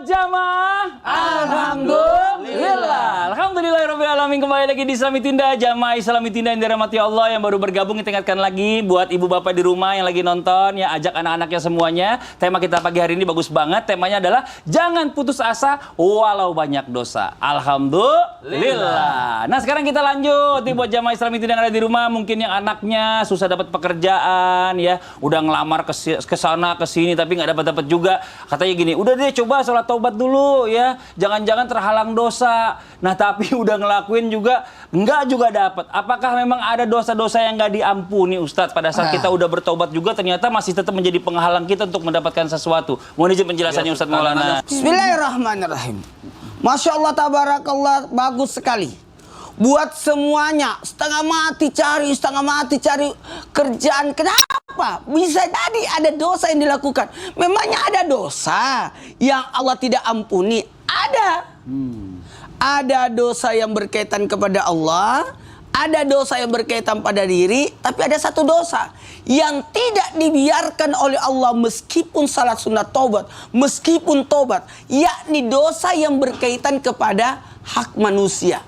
Sobat Jamaah, Alhamdulillah. Alhamdulillahirrahmanirrahim. Kembali lagi di Islamitinda, Jamaah Islamitinda yang dirahmati Allah. Yang baru bergabung, kita ingatkan lagi buat ibu bapak di rumah yang lagi nonton, ya ajak anak-anaknya semuanya. Tema kita pagi hari ini bagus banget. Temanya adalah jangan putus asa walau banyak dosa. Alhamdulillah. Nah sekarang kita lanjut nih buat Jamaah Islamitinda yang ada di rumah. Mungkin yang anaknya susah dapat pekerjaan, ya udah ngelamar ke sana ke sini tapi nggak dapat juga. Katanya gini, udah deh coba sholat taubat dulu ya, jangan-jangan terhalang dosa. Nah tapi udah ngelakuin juga nggak juga dapat. Apakah memang ada dosa-dosa yang nggak diampuni Ustadz pada saat kita udah bertaubat juga ternyata masih tetap menjadi penghalang kita untuk mendapatkan sesuatu? Mohon izin penjelasannya Ustadz Maulana. Bismillahirrahmanirrahim. Masya Allah, tabarakallah, bagus sekali. Buat semuanya, setengah mati cari kerjaan. Kenapa? Bisa jadi ada dosa yang dilakukan. Memangnya ada dosa yang Allah tidak ampuni? Ada. Ada dosa yang berkaitan kepada Allah, ada dosa yang berkaitan pada diri, tapi ada satu dosa yang tidak dibiarkan oleh Allah meskipun salat sunat taubat, meskipun taubat, yakni dosa yang berkaitan kepada hak manusia.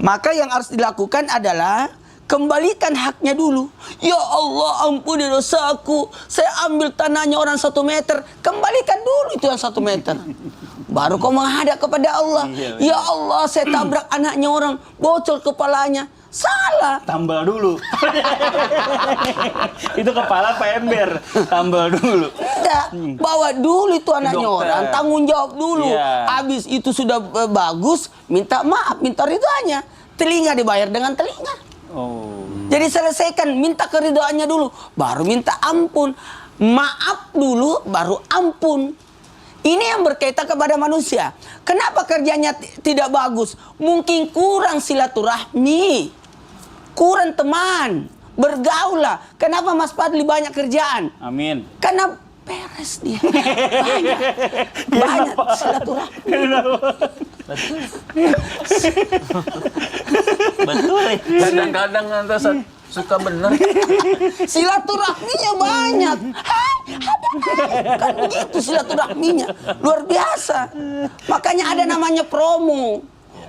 Maka yang harus dilakukan adalah kembalikan haknya dulu. Ya Allah, ampuni dosaku. Saya ambil tanahnya orang 1 meter. Kembalikan dulu itu yang 1 meter. Baru kau menghadap kepada Allah. Ya Allah, saya tabrak anaknya orang, bocor kepalanya. Salah. Tambal dulu. Itu kepala Pak Ember. Tambal dulu. Tidak. Bawa dulu itu anaknya orang. Tanggung jawab dulu. Habis itu sudah bagus, minta maaf, minta ridhonya. Telinga dibayar dengan telinga. Jadi selesaikan, minta keridhoannya dulu. Baru minta ampun. Maaf dulu, baru ampun. Ini yang berkaitan kepada manusia. Kenapa kerjanya tidak bagus? Mungkin kurang silaturahmi. Kurang teman, bergaulah. Kenapa Mas Fadli banyak kerjaan? Amin. Karena beres dia. Banyak silaturahmi. Betul. Kadang-kadang nanti suka benar. Silaturahminya banyak. Kan begitu silaturahminya. Luar biasa. Makanya ada namanya promo.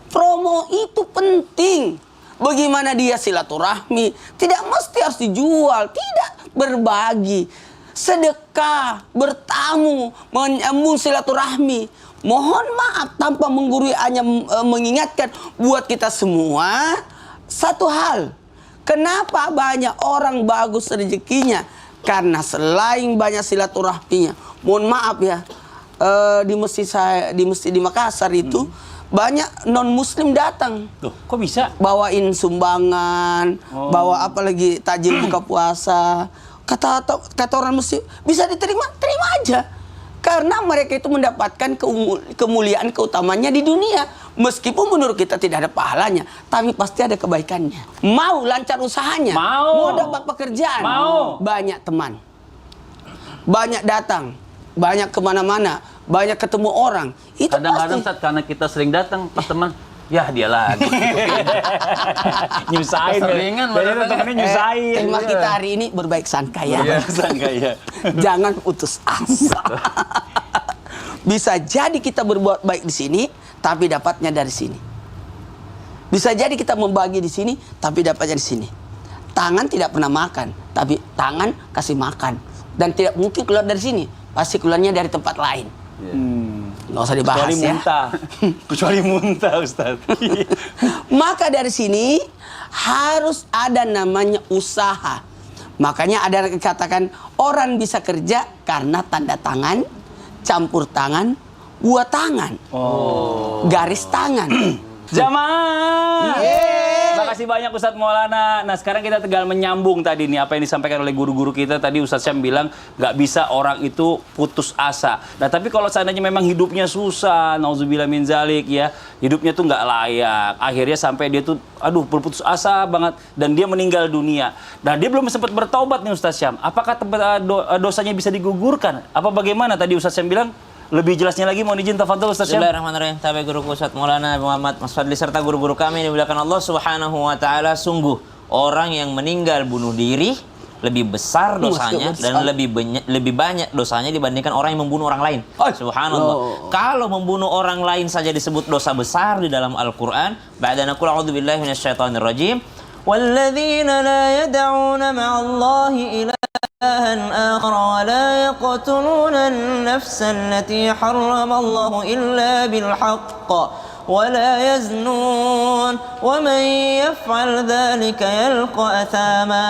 Promo itu penting. Bagaimana dia silaturahmi? Tidak mesti harus dijual, tidak, berbagi, sedekah, bertamu, menyambung silaturahmi. Mohon maaf tanpa menggurui, hanya mengingatkan buat kita semua satu hal. Kenapa banyak orang bagus rezekinya? Karena selain banyak silaturahminya. Mohon maaf ya, di masjid di Makassar itu banyak non muslim datang. Tuh, kok bisa? Bawain sumbangan, bawa apa lagi takjil buka puasa. Kata orang muslim, bisa diterima, terima aja. Karena mereka itu mendapatkan kemuliaan, keutamanya di dunia. Meskipun menurut kita tidak ada pahalanya, tapi pasti ada kebaikannya. Mau lancar usahanya, mau dapat pekerjaan, banyak teman, banyak datang, banyak kemana-mana, banyak ketemu orang. Itu kadang-kadang saat karena kita sering datang pas teman, ya dia lagi. Nyusahin. Seringan temennya nyusahin. Tema kita hari ini berbaik sangka ya. Jangan putus asa. Bisa jadi kita berbuat baik di sini, tapi dapatnya dari sini. Bisa jadi kita membagi di sini, tapi dapatnya di sini. Tangan tidak pernah makan, tapi tangan kasih makan. Dan tidak mungkin keluar dari sini, pasti keluarnya dari tempat lain. Nggak usah dibahas. Kecuali muntah. Kecuali muntah, Ustaz. Maka dari sini harus ada namanya usaha. Makanya ada katakan orang bisa kerja karena tanda tangan, campur tangan, buat tangan, garis tangan. Jamaah. Makasih banyak Ustadz Maulana. Nah sekarang kita tinggal menyambung tadi nih apa yang disampaikan oleh guru-guru kita tadi. Ustadz Syam bilang nggak bisa orang itu putus asa. Nah tapi kalau seandainya memang hidupnya susah, nauzubillah min zalik ya, hidupnya tuh nggak layak, akhirnya sampai dia tuh berputus asa banget dan dia meninggal dunia. Nah dia belum sempat bertaubat nih Ustadz Syam. Apakah dosanya bisa digugurkan? Apa bagaimana tadi Ustadz Syam bilang? Lebih jelasnya lagi mohon izin tafadhol Ustaz Syam. Bismillahirrahmanirrahim. Tabi guruku Ustaz Maulana Muhammad Mas Fadli serta guru-guru kami yang dimuliakan Allah Subhanahu wa taala, sungguh orang yang meninggal bunuh diri lebih besar dosanya Besar. dan lebih banyak dosanya dibandingkan orang yang membunuh orang lain. Subhanallah. Kalau membunuh orang lain saja disebut dosa besar di dalam Al-Qur'an, ba'da naqul a'udzubillahi minasyaitonir rajim. Walladzina la yad'una ma'allahi ilahan akhar wa la yaqtuluna an-nafsa allati harrama Allahu illa bil haqq ولا يزنون ومن يفعل ذلك يلقى أثاما.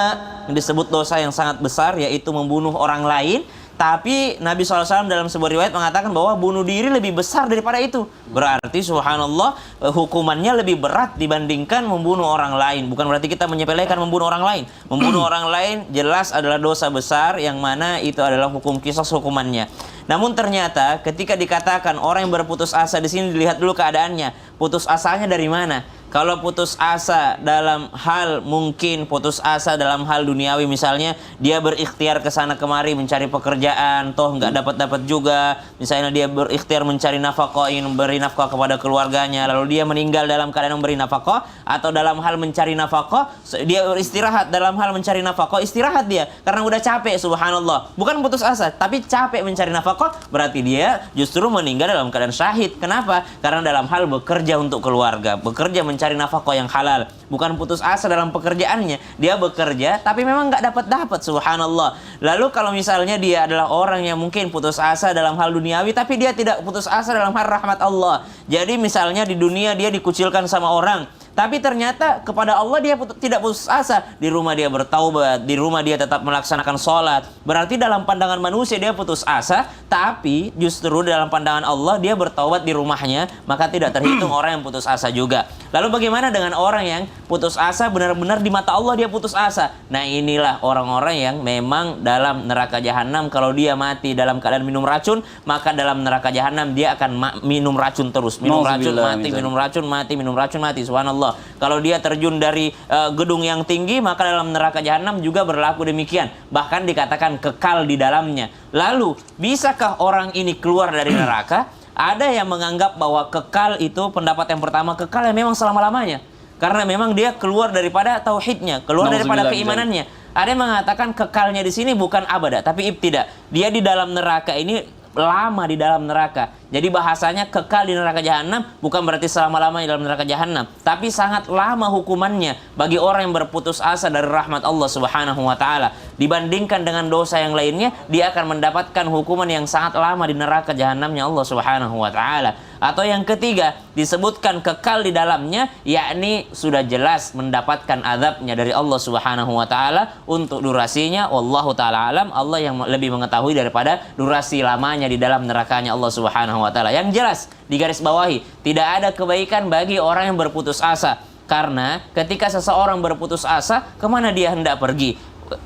Disebut dosa yang sangat besar, yaitu membunuh orang lain. Tapi Nabi SAW dalam sebuah riwayat mengatakan bahwa bunuh diri lebih besar daripada itu. Berarti subhanallah, hukumannya lebih berat dibandingkan membunuh orang lain. Bukan berarti kita menyepelekan membunuh orang lain. Membunuh orang lain jelas adalah dosa besar, yang mana itu adalah hukum qisas hukumannya. Namun ternyata ketika dikatakan orang yang berputus asa, di sini dilihat dulu keadaannya. Putus asanya dari mana? Kalau putus asa dalam hal mungkin putus asa dalam hal duniawi, misalnya dia berikhtiar ke sana kemari mencari pekerjaan, toh nggak dapat juga. Misalnya dia berikhtiar mencari nafkah, ingin memberi nafkah kepada keluarganya, lalu dia meninggal dalam keadaan memberi nafkah, atau dalam hal mencari nafkah dia beristirahat dalam hal mencari nafkah, istirahat dia karena udah capek, subhanallah. Bukan putus asa, tapi capek mencari nafkah, berarti dia justru meninggal dalam keadaan syahid. Kenapa? Karena dalam hal bekerja untuk keluarga, bekerja mencari nafkah yang halal. Bukan putus asa dalam pekerjaannya, dia bekerja tapi memang nggak dapat, subhanallah. Lalu kalau misalnya dia adalah orang yang mungkin putus asa dalam hal duniawi, tapi dia tidak putus asa dalam hal rahmat Allah. Jadi misalnya di dunia dia dikucilkan sama orang, tapi ternyata kepada Allah dia tidak putus asa. Di rumah dia bertaubat, di rumah dia tetap melaksanakan sholat. Berarti dalam pandangan manusia dia putus asa, tapi justru dalam pandangan Allah dia bertaubat di rumahnya, maka tidak terhitung orang yang putus asa juga. Lalu bagaimana dengan orang yang putus asa benar-benar di mata Allah dia putus asa? Nah, inilah orang-orang yang memang dalam neraka jahanam. Kalau dia mati dalam keadaan minum racun, maka dalam neraka jahanam dia akan minum racun terus. Minum racun mati, minum racun mati, minum racun mati. Subhanallah. Kalau dia terjun dari gedung yang tinggi, maka dalam neraka jahanam juga berlaku demikian. Bahkan dikatakan kekal di dalamnya. Lalu, bisakah orang ini keluar dari neraka? Ada yang menganggap bahwa kekal itu, pendapat yang pertama, kekal yang memang selama-lamanya. Karena memang dia keluar daripada tauhidnya, keluar daripada keimanannya. Ada yang mengatakan kekalnya di sini bukan abada, tapi ibtida. Dia di dalam neraka ini lama di dalam neraka. Jadi bahasanya kekal di neraka jahanam bukan berarti selama-lamanya di dalam neraka jahanam, tapi sangat lama hukumannya bagi orang yang berputus asa dari rahmat Allah Subhanahu wa taala. Dibandingkan dengan dosa yang lainnya, dia akan mendapatkan hukuman yang sangat lama di neraka jahanamnya Allah Subhanahu wa taala. Atau yang ketiga, disebutkan kekal di dalamnya, yakni sudah jelas mendapatkan azabnya dari Allah Subhanahu wa taala untuk durasinya. Wallahu taala alam, Allah yang lebih mengetahui daripada durasi lamanya di dalam nerakanya Allah Subhanahu wa taala. Yang jelas digarisbawahi, tidak ada kebaikan bagi orang yang berputus asa. Karena ketika seseorang berputus asa, kemana dia hendak pergi?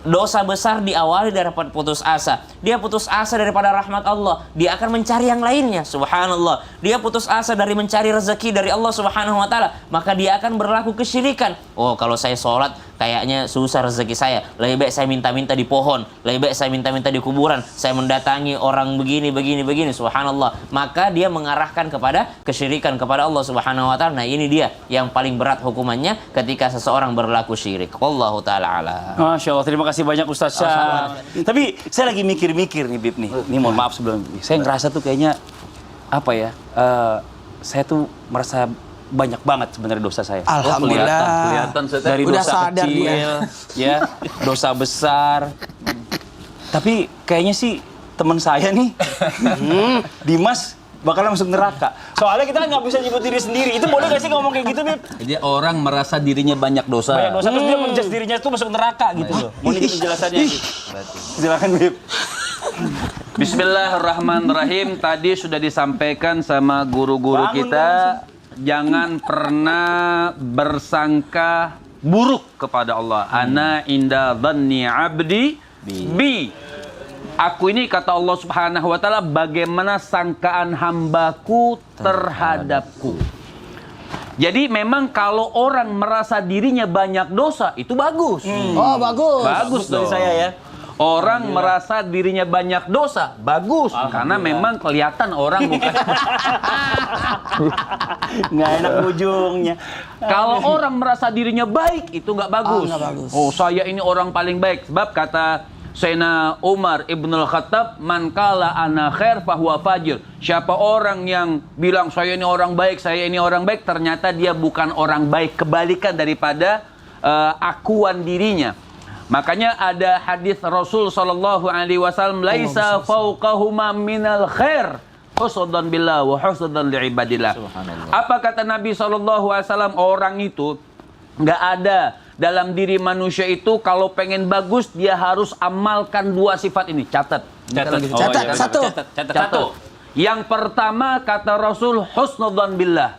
Dosa besar diawali daripada putus asa. Dia putus asa daripada rahmat Allah, dia akan mencari yang lainnya. Subhanallah. Dia putus asa dari mencari rezeki dari Allah Subhanahu wa taala, maka dia akan berlaku kesyirikan. Oh, kalau saya sholat kayaknya susah rezeki saya, lebih baik saya minta-minta di pohon, lebih baik saya minta-minta di kuburan, saya mendatangi orang begini. Subhanallah. Maka dia mengarahkan kepada kesyirikan kepada Allah Subhanahu wa taala. Nah, ini dia yang paling berat hukumannya ketika seseorang berlaku syirik. Wallahu taala ala. Masya Allah, terima kasih banyak Ustaz Syah. Tapi saya lagi mikir-mikir nih, Bib nih. Ini mohon maaf sebelum saya ngerasa tuh kayaknya apa ya? Saya tuh merasa banyak banget sebenarnya dosa saya. Alhamdulillah. Kelihatan Dari udah dosa sadar kecil, ya, dosa besar. Tapi kayaknya sih teman saya nih, Dimas bakal masuk neraka. Soalnya kita nggak bisa nyebut diri sendiri. Itu boleh nggak sih ngomong kayak gitu, Bib? Jadi orang merasa dirinya banyak dosa. Banyak dosa terus dia menjudge dirinya itu masuk neraka gitu loh. Mau nih penjelasannya? Silakan, Bib. Bismillahirrahmanirrahim. Tadi sudah disampaikan sama guru-guru kita, jangan pernah bersangka buruk kepada Allah. Ana inda dhanni abdi bi. Aku ini, kata Allah Subhanahu wa taala, bagaimana sangkaan hambaku terhadapku. Jadi memang kalau orang merasa dirinya banyak dosa, itu bagus. Oh, bagus. Bagus Dari dong. saya ya. Orang merasa dirinya banyak dosa, bagus. Karena memang kelihatan orang bukan. Nggak enak ujungnya. Kalau orang merasa dirinya baik, itu nggak bagus. nggak bagus. Oh, saya ini orang paling baik. Sebab kata Sayyidina Umar Ibnul Khattab, man kala ana khair fahuwa fajir. Siapa orang yang bilang saya ini orang baik, saya ini orang baik, ternyata dia bukan orang baik. Kebalikan daripada akuan dirinya. Makanya ada hadis Rasul sallallahu alaihi wasallam, laisa fauqahuma minal khair husnudzan billah wa husnudzan liibadillah. Apa kata Nabi sallallahu alaihi wasallam? Orang itu nggak ada dalam diri manusia itu kalau pengen bagus dia harus amalkan dua sifat ini. Catat. Catat, satu. Satu. Yang pertama kata Rasul, husnudzan billah.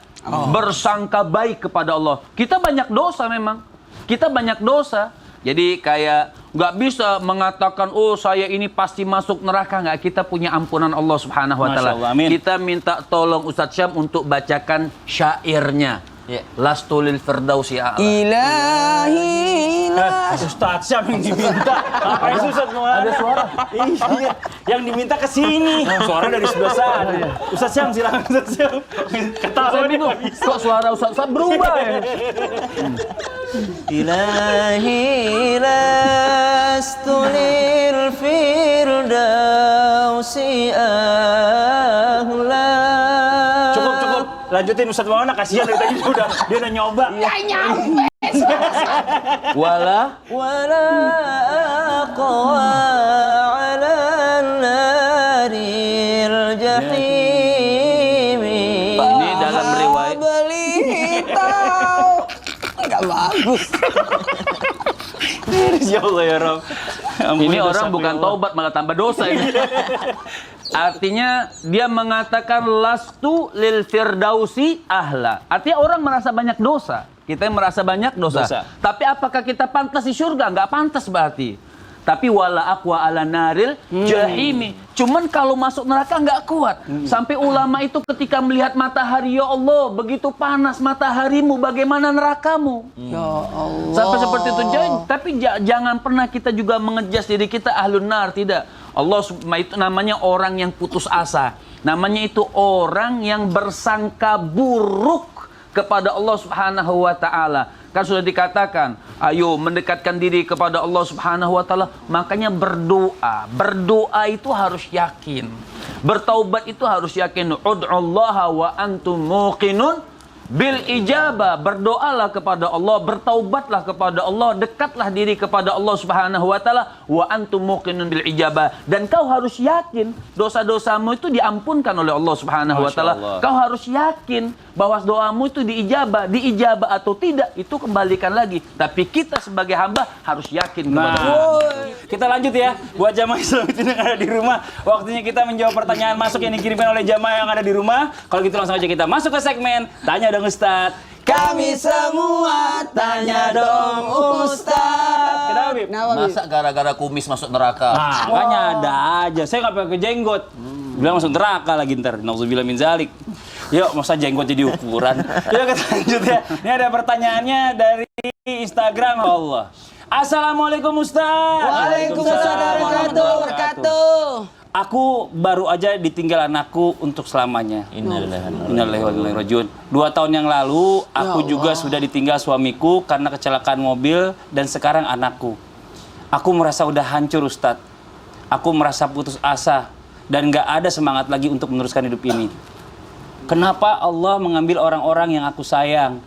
Bersangka baik kepada Allah. Kita banyak dosa memang. Kita banyak dosa. Jadi kayak nggak bisa mengatakan, oh saya ini pasti masuk neraka. Nggak, kita punya ampunan Allah Subhanahu Wa Taala. Kita minta tolong Ustadz Syam untuk bacakan syairnya. Ya. Lastulil firdausi a'la. Ilahi Ustadz Syam yang diminta. Apa yang Ustadz Maulana? Ada suara. Iya. Yang diminta ke sini. Suara dari sebelah sana. Ustadz Syam silakan Ustadz Syam. Ketawa nih Pak. Kok suara Ustadz berubah ya? Ilahi lastulil firdausi ahla. Cukup. Lanjutin Ustadz Maulana, kasihan dari tadi dia udah nyoba. Wala aqwa ala naril jahim. Ini dalam riwayat. beli tahu. Nggak bagus. Ya Allah ya Rob. Ini orang bukan taubat malah tambah dosa ini. Artinya dia mengatakan lastu lil firdausi ahla. Artinya orang merasa banyak dosa. Kita merasa banyak dosa. Tapi apakah kita pantas di surga? Nggak pantas berarti. Tapi wala aqwa ala naril jahimi. Cuman kalau masuk neraka nggak kuat. Sampai ulama itu ketika melihat matahari, ya Allah, begitu panas mataharimu, bagaimana nerakamu? Ya Allah. Sampai seperti itu. Tapi jangan pernah kita juga mengejas diri kita ahlun nar, tidak. Allah itu namanya orang yang putus asa. Namanya itu orang yang bersangka buruk kepada Allah Subhanahu wa taala. Kan sudah dikatakan, ayo mendekatkan diri kepada Allah Subhanahu wa taala, makanya berdoa. Berdoa itu harus yakin. Bertaubat itu harus yakin. Ud'ullaha wa antum muqinun bil ijabah. Berdoalah kepada Allah, bertaubatlah kepada Allah, dekatlah diri kepada Allah Subhanahu wa taala wa antum muqinun bil ijabah. Dan kau harus yakin dosa-dosamu itu diampunkan oleh Allah Subhanahu wa taala. Kau harus yakin bahwa doamu itu diijabah atau tidak itu kembalikan lagi. Tapi kita sebagai hamba harus yakin kepada Allah. Kita lanjut ya. Buat jamaah Islam itu yang ada di rumah, waktunya kita menjawab pertanyaan masuk yang dikirimkan oleh jamaah yang ada di rumah. Kalau gitu langsung aja kita masuk ke segmen Tanya Dong Ustadz. Kami semua tanya dong Ustadz. Kenapa, Bib? Masa gara-gara kumis masuk neraka? Nah, makanya ada aja. Saya nggak pakai jenggot. Bilang masuk neraka lagi ntar. Nauzubillah min zalik. Yuk, masa jenggot jadi ukuran. Yuk kita lanjut ya. Ini ada pertanyaannya dari Instagram. Allah. Assalamualaikum Ustaz. Waalaikumsalam warahmatullahi wabarakatuh. Aku baru aja ditinggal anakku untuk selamanya. Innalillahi wa inna ilaihi rajiun. 2 tahun yang lalu, aku juga sudah ditinggal suamiku karena kecelakaan mobil dan sekarang anakku. Aku merasa udah hancur Ustadz. Aku merasa putus asa dan gak ada semangat lagi untuk meneruskan hidup ini. Kenapa Allah mengambil orang-orang yang aku sayang?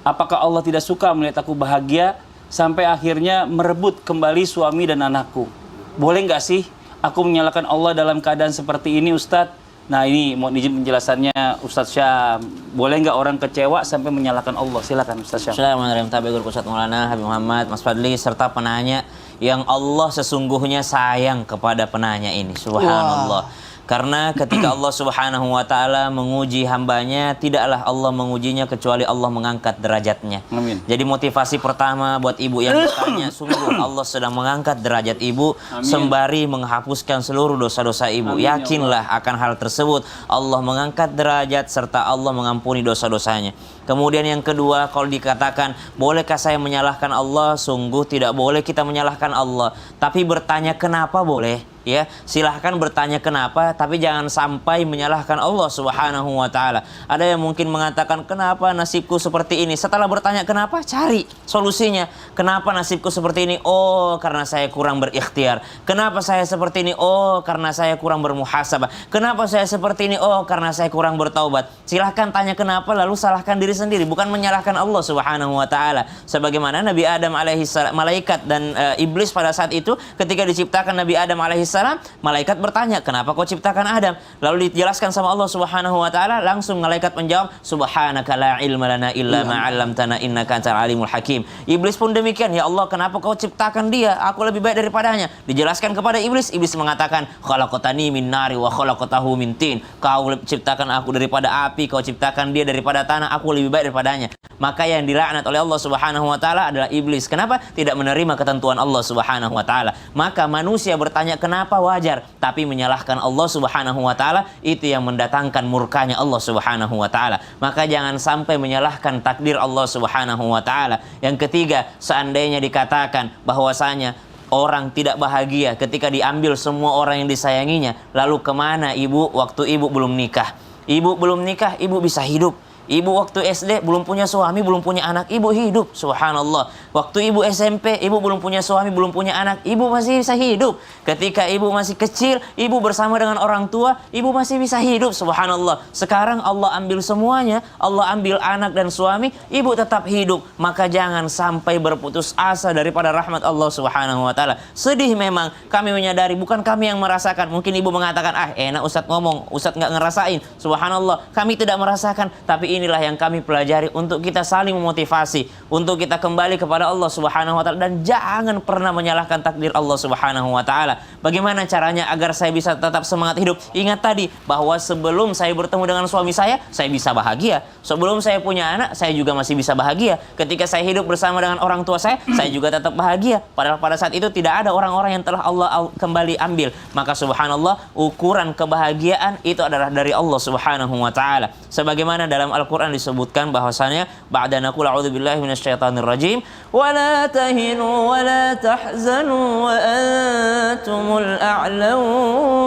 Apakah Allah tidak suka melihat aku bahagia sampai akhirnya merebut kembali suami dan anakku? Boleh nggak sih aku menyalahkan Allah dalam keadaan seperti ini, Ustadz? Nah ini mau izin penjelasannya Ustadz Syam. Boleh nggak orang kecewa sampai menyalahkan Allah? Silakan Ustadz Syam. Bismillahirrahmanirrahim. Tabi'ul Ustadz Maulana Habib Muhammad, Mas Fadli serta penanya yang Allah sesungguhnya sayang kepada penanya ini. Subhanallah. Karena ketika Allah Subhanahu wa taala menguji hambanya, tidaklah Allah mengujinya kecuali Allah mengangkat derajatnya. Amin. Jadi motivasi pertama buat ibu yang bertanya, sungguh Allah sedang mengangkat derajat ibu sembari menghapuskan seluruh dosa-dosa ibu. Amin, ya Yakinlah akan hal tersebut. Allah mengangkat derajat serta Allah mengampuni dosa-dosanya. Kemudian yang kedua, kalau dikatakan bolehkah saya menyalahkan Allah? Sungguh tidak boleh kita menyalahkan Allah. Tapi bertanya kenapa boleh. Ya, silahkan bertanya kenapa, tapi jangan sampai menyalahkan Allah Subhanahu wa taala. Ada yang mungkin mengatakan, kenapa nasibku seperti ini? Setelah bertanya kenapa, cari solusinya. Kenapa nasibku seperti ini? Oh, karena saya kurang berikhtiar. Kenapa saya seperti ini? Oh, karena saya kurang bermuhasabah. Kenapa saya seperti ini? Oh, karena saya kurang bertaubat. Silahkan tanya kenapa, lalu salahkan diri sendiri, bukan menyalahkan Allah Subhanahu wa taala. Sebagaimana Nabi Adam alaihissalam, malaikat dan iblis pada saat itu ketika diciptakan Nabi Adam alaihissalam, malaikat bertanya, kenapa kau ciptakan Adam? Lalu dijelaskan sama Allah Subhanahu wa taala, langsung malaikat menjawab, subhanaka la ilma lana illa ma 'allamtana innaka antal alimul hakim. Iblis pun demikian, ya Allah, kenapa kau ciptakan dia? Aku lebih baik daripadanya. Dijelaskan kepada iblis, iblis mengatakan, khalaqtani min nari wa khalaqtahu min tin. Kau ciptakan aku daripada api, kau ciptakan dia daripada tanah, aku lebih baik daripadanya. Maka yang dilaknat oleh Allah Subhanahu wa taala adalah iblis. Kenapa? Tidak menerima ketentuan Allah Subhanahu wa taala. Maka manusia bertanya kenapa, wajar, tapi menyalahkan Allah Subhanahu wa taala itu yang mendatangkan murkanya Allah Subhanahu wa taala. Maka jangan sampai menyalahkan takdir Allah Subhanahu wa taala. Yang ketiga, seandainya dikatakan bahwasanya orang tidak bahagia ketika diambil semua orang yang disayanginya, lalu kemana ibu waktu ibu belum nikah? Ibu belum nikah, ibu bisa hidup. Ibu waktu SD belum punya suami, belum punya anak, ibu hidup. Subhanallah. Waktu ibu SMP, ibu belum punya suami, belum punya anak, ibu masih bisa hidup. Ketika ibu masih kecil, ibu bersama dengan orang tua, ibu masih bisa hidup. Subhanallah. Sekarang Allah ambil semuanya, Allah ambil anak dan suami, ibu tetap hidup. Maka jangan sampai berputus asa daripada rahmat Allah Subhanahu wa taala. Sedih memang, kami menyadari, bukan kami yang merasakan. Mungkin ibu mengatakan, enak Ustadz ngomong, Ustadz nggak ngerasain. Subhanallah, kami tidak merasakan, tapi inilah yang kami pelajari untuk kita saling memotivasi, untuk kita kembali kepada Allah Subhanahu wa taala, dan jangan pernah menyalahkan takdir Allah Subhanahu wa taala. Bagaimana caranya agar saya bisa tetap semangat hidup? Ingat tadi bahwa sebelum saya bertemu dengan suami saya bisa bahagia. Sebelum saya punya anak, saya juga masih bisa bahagia. Ketika saya hidup bersama dengan orang tua saya juga tetap bahagia. Padahal pada saat itu tidak ada orang-orang yang telah Allah kembali ambil. Maka subhanallah, ukuran kebahagiaan itu adalah dari Allah Subhanahu wa taala. Sebagaimana dalam Al-Quran disebutkan bahwasanya ba'da naqul a'udzubillahi minasyaitonir rajim wa la tahinu wa la tahzanu wa antumul a'laun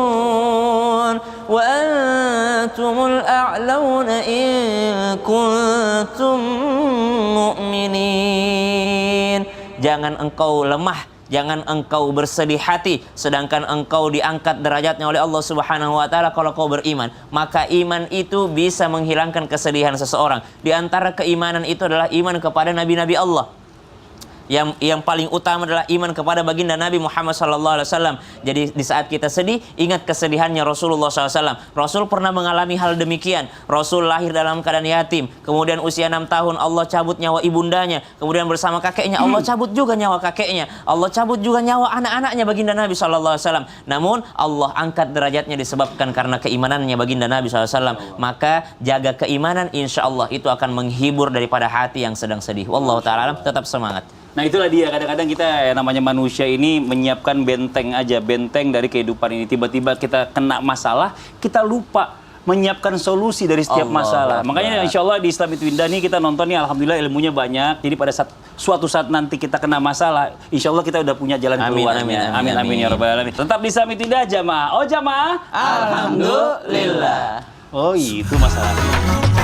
wa antumul a'laun in kuntum mu'minin. Jangan engkau lemah, jangan engkau bersedih hati, sedangkan engkau diangkat derajatnya oleh Allah Subhanahu wa taala kalau kau beriman. Maka iman itu bisa menghilangkan kesedihan seseorang. Di antara keimanan itu adalah iman kepada nabi-nabi Allah. Yang paling utama adalah iman kepada baginda Nabi Muhammad SAW. Jadi di saat kita sedih, ingat kesedihannya Rasulullah SAW. Rasul pernah mengalami hal demikian. Rasul lahir dalam keadaan yatim, kemudian usia 6 tahun Allah cabut nyawa ibundanya, kemudian bersama kakeknya Allah cabut juga nyawa kakeknya, Allah cabut juga nyawa anak-anaknya baginda Nabi SAW. Namun Allah angkat derajatnya disebabkan karena keimanannya baginda Nabi SAW. Maka jaga keimanan, insya Allah itu akan menghibur daripada hati yang sedang sedih. Wallahu ta'ala alam, tetap semangat. Nah itulah dia, kadang-kadang kita namanya manusia ini menyiapkan benteng aja, benteng dari kehidupan ini. Tiba-tiba kita kena masalah, kita lupa menyiapkan solusi dari setiap masalah. Makanya insya Allah di Islam Itu Indah nih kita nonton nih, alhamdulillah ilmunya banyak. Jadi pada suatu saat nanti kita kena masalah, insya Allah kita udah punya jalan keluarnya. Amin ya rabbal alamin. Tetap di Islam Itu Indah, jamaah. Oh jamaah, Alhamdulillah. Oh itu masalahnya.